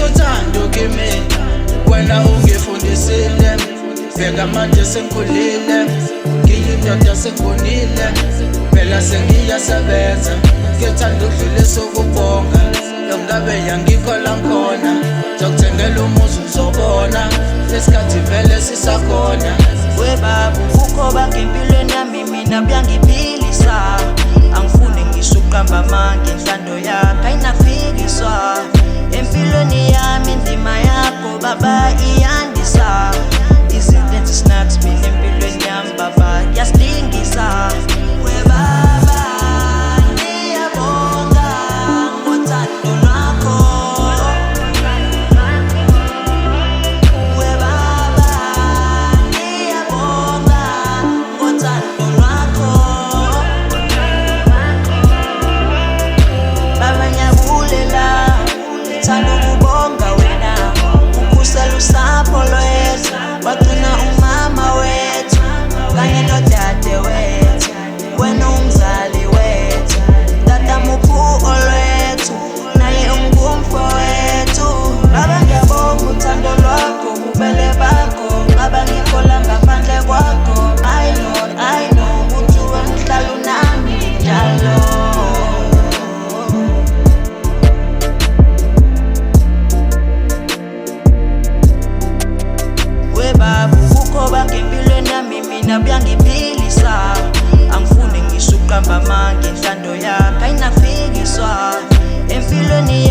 uthando kimi wena ungifundisile bheka manje sengikhulile ngiyindoda sengibonile phela sengiyasebenza ngithanda ukudlulisa ukubonga longabe yangikhola khona zokuthengela umuzi uzobona lesikhathi vele sisakhona webabu kukho bangempilweni yami mina byangiphilisa angifuni ngisho uqamba amanga inhlando yakho ayinafikiswa empilweni yami indima yakho baba iyandisa izinto ezisinakho mina empilweni yami baba kuyasilingisa webaba ngiyabonga ngothando lwakho webaba ngiyabonga ngothando lwakho baba ngiyabulela ngithanda ukubonga wena ukhusela usapho lwethu wagcina umama wethu kanye nodade wethu wena umzali wethu tata mukhu olwethu naye ungumfo wethu baba ngiyabonga uthando lwakho ububele bakho baba ngikhola ngaphandle kwakho I know ukuthi wengihlala unami njalo webabu kukho bangempilweni yami mina byangiphilisa angifuni ngisho uqamba amanga inhlando yakho ayinafikiswa empilweni